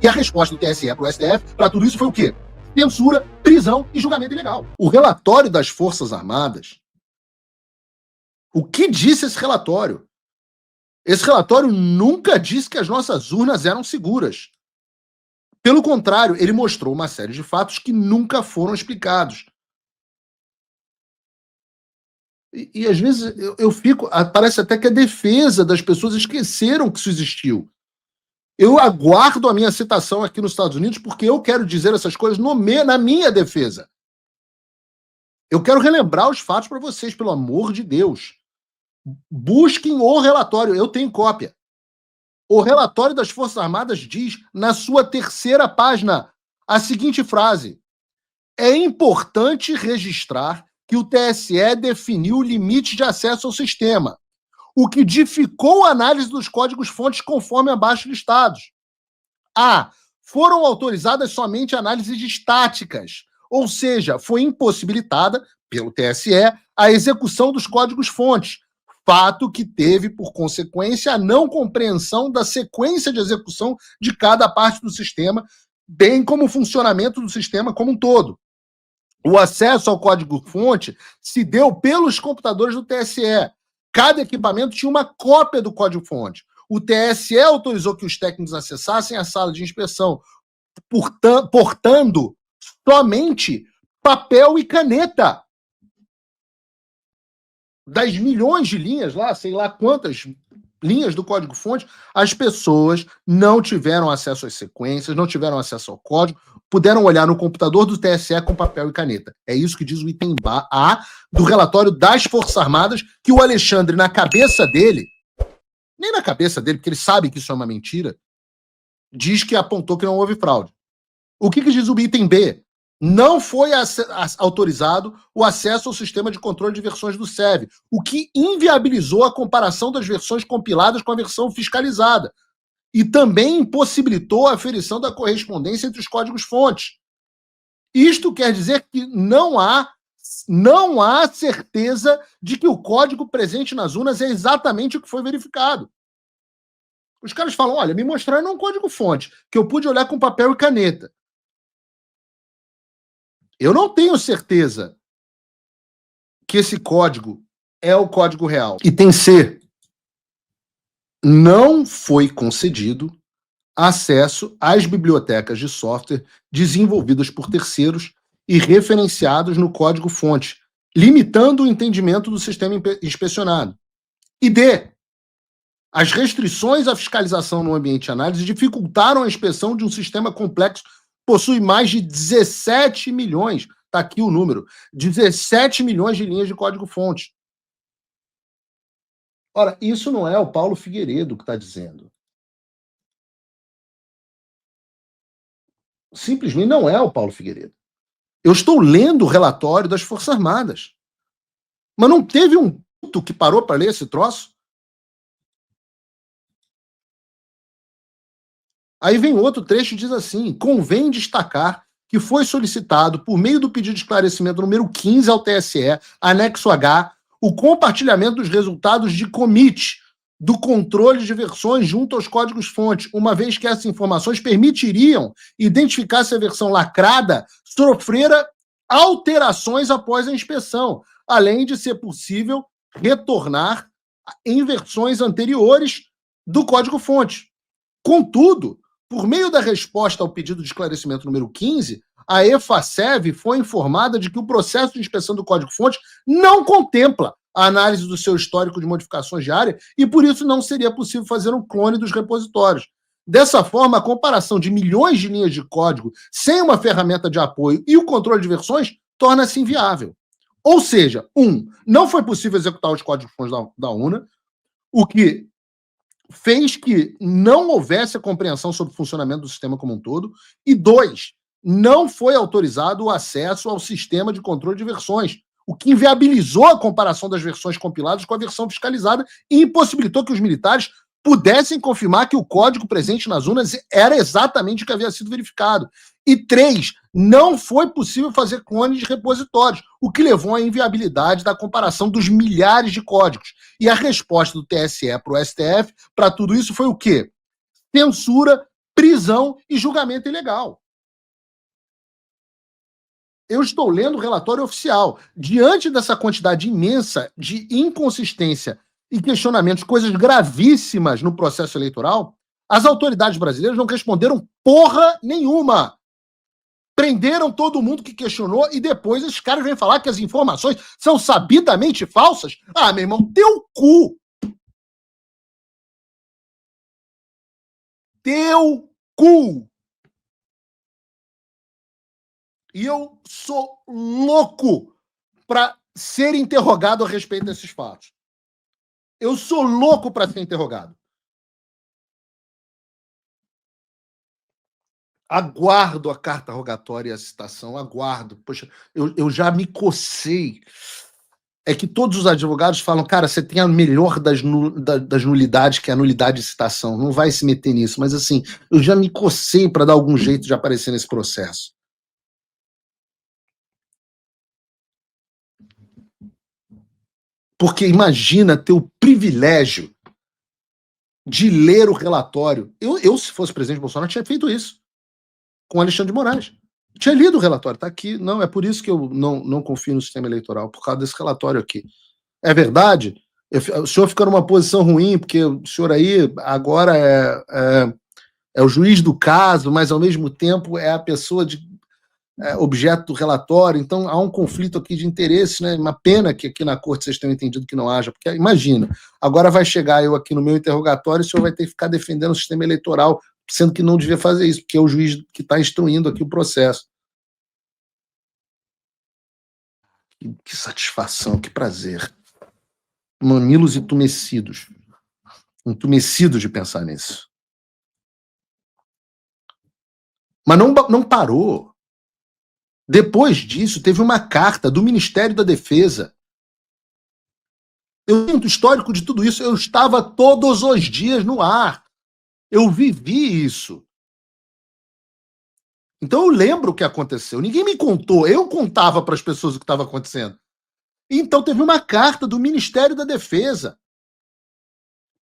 E a resposta do TSE para o STF para tudo isso foi o quê? Censura, prisão e julgamento ilegal. O relatório das Forças Armadas, o que disse esse relatório? Esse relatório nunca disse que as nossas urnas eram seguras. Pelo contrário, ele mostrou uma série de fatos que nunca foram explicados. E às vezes eu fico... Parece até que a defesa das pessoas esqueceram que isso existiu. Eu aguardo a minha citação aqui nos Estados Unidos porque eu quero dizer essas coisas na minha defesa. Eu quero relembrar os fatos para vocês, pelo amor de Deus. Busquem o relatório, eu tenho cópia. O relatório das Forças Armadas diz, na sua 3ª página, a seguinte frase: é importante registrar que o TSE definiu o limite de acesso ao sistema, o que dificultou a análise dos códigos-fontes conforme abaixo listados. A. Foram autorizadas somente análises estáticas, ou seja, foi impossibilitada, pelo TSE, a execução dos códigos-fontes, fato que teve, por consequência, a não compreensão da sequência de execução de cada parte do sistema, bem como o funcionamento do sistema como um todo. O acesso ao código-fonte se deu pelos computadores do TSE. Cada equipamento tinha uma cópia do código-fonte. O TSE autorizou que os técnicos acessassem a sala de inspeção, portando somente papel e caneta. Das milhões de linhas lá, sei lá quantas linhas do código-fonte, as pessoas não tiveram acesso às sequências, não tiveram acesso ao código, puderam olhar no computador do TSE com papel e caneta. É isso que diz o item A do relatório das Forças Armadas, que o Alexandre, na cabeça dele, nem na cabeça dele, porque ele sabe que isso é uma mentira, diz que apontou que não houve fraude. O que diz o item B? Não foi autorizado o acesso ao sistema de controle de versões do SEV, o que inviabilizou a comparação das versões compiladas com a versão fiscalizada e também impossibilitou a aferição da correspondência entre os códigos-fontes. Isto quer dizer que não há certeza de que o código presente nas urnas é exatamente o que foi verificado. Os caras falam, olha, me mostraram um código-fonte que eu pude olhar com papel e caneta. Eu não tenho certeza que esse código é o código real. Item C. Não foi concedido acesso às bibliotecas de software desenvolvidas por terceiros e referenciados no código-fonte, limitando o entendimento do sistema inspecionado. E D. As restrições à fiscalização no ambiente de análise dificultaram a inspeção de um sistema complexo que possui mais de 17 milhões, está aqui o número, 17 milhões de linhas de código-fonte. Ora, isso não é o Paulo Figueiredo que está dizendo. Simplesmente não é o Paulo Figueiredo. Eu estou lendo o relatório das Forças Armadas. Mas não teve um puto que parou para ler esse troço? Aí vem outro trecho e diz assim: convém destacar que foi solicitado, por meio do pedido de esclarecimento número 15 ao TSE, anexo H, o compartilhamento dos resultados de commit do controle de versões junto aos códigos-fontes, uma vez que essas informações permitiriam identificar se a versão lacrada sofrera alterações após a inspeção, além de ser possível retornar em versões anteriores do código-fonte. Contudo, por meio da resposta ao pedido de esclarecimento número 15, a EFASEV foi informada de que o processo de inspeção do código-fonte não contempla a análise do seu histórico de modificações de área e, por isso, não seria possível fazer um clone dos repositórios. Dessa forma, a comparação de milhões de linhas de código sem uma ferramenta de apoio e o controle de versões torna-se inviável. Ou seja, não foi possível executar os códigos-fontes da UNA, o que fez que não houvesse a compreensão sobre o funcionamento do sistema como um todo, e 2, não foi autorizado o acesso ao sistema de controle de versões, o que inviabilizou a comparação das versões compiladas com a versão fiscalizada e impossibilitou que os militares pudessem confirmar que o código presente nas urnas era exatamente o que havia sido verificado. E 3, não foi possível fazer clones de repositórios, o que levou à inviabilidade da comparação dos milhares de códigos. E a resposta do TSE para o STF para tudo isso foi o quê? Censura, prisão e julgamento ilegal. Eu estou lendo o relatório oficial. Diante dessa quantidade imensa de inconsistência e questionamentos, coisas gravíssimas no processo eleitoral, as autoridades brasileiras não responderam porra nenhuma. Prenderam todo mundo que questionou e depois esses caras vêm falar que as informações são sabidamente falsas. Ah, meu irmão, teu cu! Teu cu! E eu sou louco para ser interrogado a respeito desses fatos. Eu sou louco para ser interrogado. Aguardo a carta rogatória e a citação, aguardo. Poxa, eu já me cocei. É que todos os advogados falam, cara, você tem a melhor das nulidades, que é a nulidade de citação. Não vai se meter nisso. Mas, assim, eu já me cocei para dar algum jeito de aparecer nesse processo. Porque imagina ter o privilégio de ler o relatório. Eu, se fosse presidente Bolsonaro, tinha feito isso com Alexandre de Moraes. Tinha lido o relatório, está aqui. Não, é por isso que eu não confio no sistema eleitoral, por causa desse relatório aqui. É verdade? O senhor fica numa posição ruim, porque o senhor aí agora é o juiz do caso, mas ao mesmo tempo é a pessoa objeto do relatório, então há um conflito aqui de interesse, né? Uma pena que aqui na corte vocês tenham entendido que não haja, porque imagina, agora vai chegar eu aqui no meu interrogatório e o senhor vai ter que ficar defendendo o sistema eleitoral, sendo que não devia fazer isso, porque é o juiz que está instruindo aqui o processo. Que satisfação, que prazer. Mamilos entumecidos de pensar nisso. Mas não parou. Depois disso, teve uma carta do Ministério da Defesa. Eu tenho o histórico de tudo isso. Eu estava todos os dias no ar. Eu vivi isso. Então eu lembro o que aconteceu. Ninguém me contou. Eu contava para as pessoas o que estava acontecendo. Então teve uma carta do Ministério da Defesa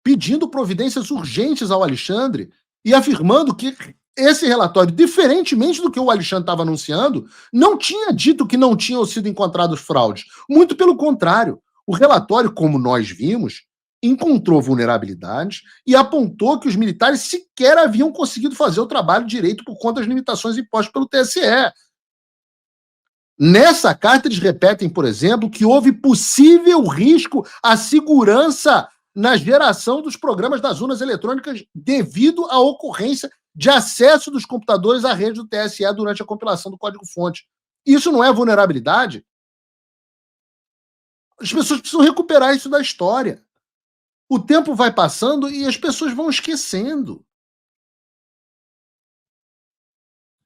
pedindo providências urgentes ao Alexandre e afirmando que esse relatório, diferentemente do que o Alexandre estava anunciando, não tinha dito que não tinham sido encontrados fraudes. Muito pelo contrário. O relatório, como nós vimos, encontrou vulnerabilidades e apontou que os militares sequer haviam conseguido fazer o trabalho direito por conta das limitações impostas pelo TSE. Nessa carta, eles repetem, por exemplo, que houve possível risco à segurança na geração dos programas das urnas eletrônicas devido à ocorrência de acesso dos computadores à rede do TSE durante a compilação do código-fonte. Isso não é vulnerabilidade? As pessoas precisam recuperar isso da história. O tempo vai passando e as pessoas vão esquecendo.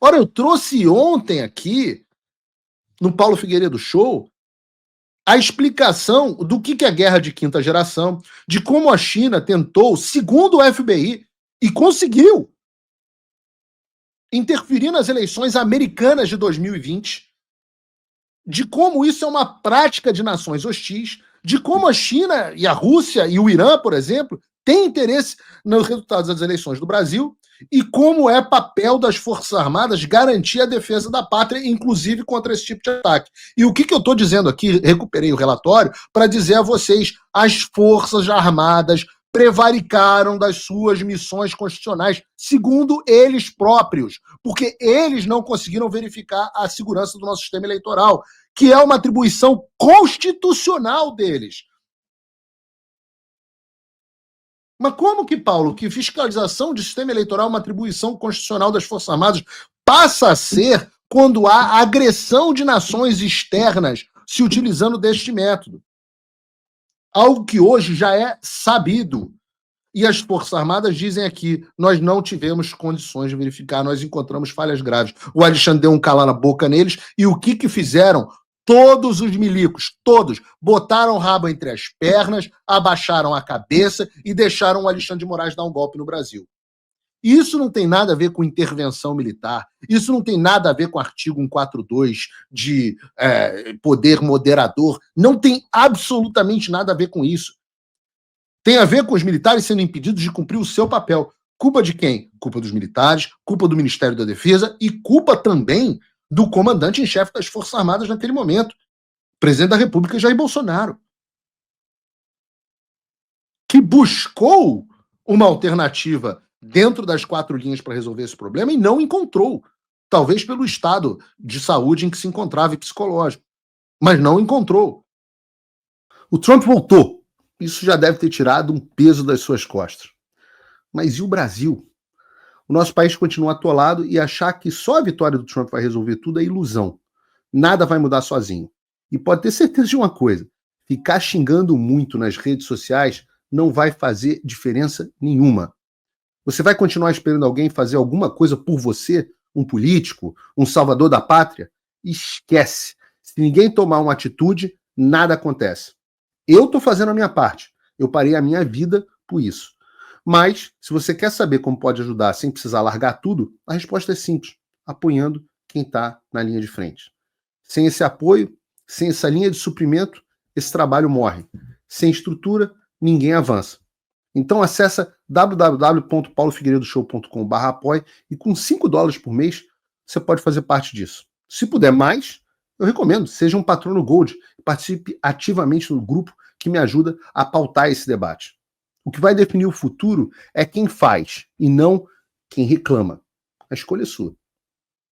Ora, eu trouxe ontem aqui, no Paulo Figueiredo Show, a explicação do que é guerra de quinta geração, de como a China tentou, segundo o FBI, e conseguiu interferir nas eleições americanas de 2020, de como isso é uma prática de nações hostis, de como a China e a Rússia e o Irã, por exemplo, têm interesse nos resultados das eleições do Brasil, e como é papel das Forças Armadas garantir a defesa da pátria, inclusive contra esse tipo de ataque. E o que eu estou dizendo aqui, recuperei o relatório, para dizer a vocês, as Forças Armadas prevaricaram das suas missões constitucionais, segundo eles próprios, porque eles não conseguiram verificar a segurança do nosso sistema eleitoral, que é uma atribuição constitucional deles. Mas como que, Paulo, que fiscalização de sistema eleitoral é uma atribuição constitucional das Forças Armadas passa a ser quando há agressão de nações externas se utilizando deste método? Algo que hoje já é sabido. E as Forças Armadas dizem aqui, nós não tivemos condições de verificar, nós encontramos falhas graves. O Alexandre deu um cala na boca neles, e o que fizeram? Todos os milicos, todos, botaram o rabo entre as pernas, abaixaram a cabeça e deixaram o Alexandre de Moraes dar um golpe no Brasil. Isso não tem nada a ver com intervenção militar, isso não tem nada a ver com o artigo 142 de poder moderador, não tem absolutamente nada a ver com isso. Tem a ver com os militares sendo impedidos de cumprir o seu papel. Culpa de quem? Culpa dos militares, culpa do Ministério da Defesa e culpa também do comandante em chefe das Forças Armadas naquele momento, presidente da República Jair Bolsonaro, que buscou uma alternativa dentro das 4 linhas para resolver esse problema e não encontrou. Talvez pelo estado de saúde em que se encontrava e psicológico, mas não encontrou. O Trump voltou. Isso já deve ter tirado um peso das suas costas. Mas e o Brasil? O nosso país continua atolado e achar que só a vitória do Trump vai resolver tudo é ilusão. Nada vai mudar sozinho. E pode ter certeza de uma coisa: ficar xingando muito nas redes sociais não vai fazer diferença nenhuma. Você vai continuar esperando alguém fazer alguma coisa por você? Um político? Um salvador da pátria? Esquece. Se ninguém tomar uma atitude, nada acontece. Eu estou fazendo a minha parte. Eu parei a minha vida por isso. Mas, se você quer saber como pode ajudar sem precisar largar tudo, a resposta é simples: apoiando quem está na linha de frente. Sem esse apoio, sem essa linha de suprimento, esse trabalho morre. Sem estrutura, ninguém avança. Então acessa www.paulofigueiredoshow.com/apoie e com $5 por mês você pode fazer parte disso. Se puder mais, eu recomendo, seja um patrono Gold e participe ativamente no grupo que me ajuda a pautar esse debate. O que vai definir o futuro é quem faz e não quem reclama. A escolha é sua.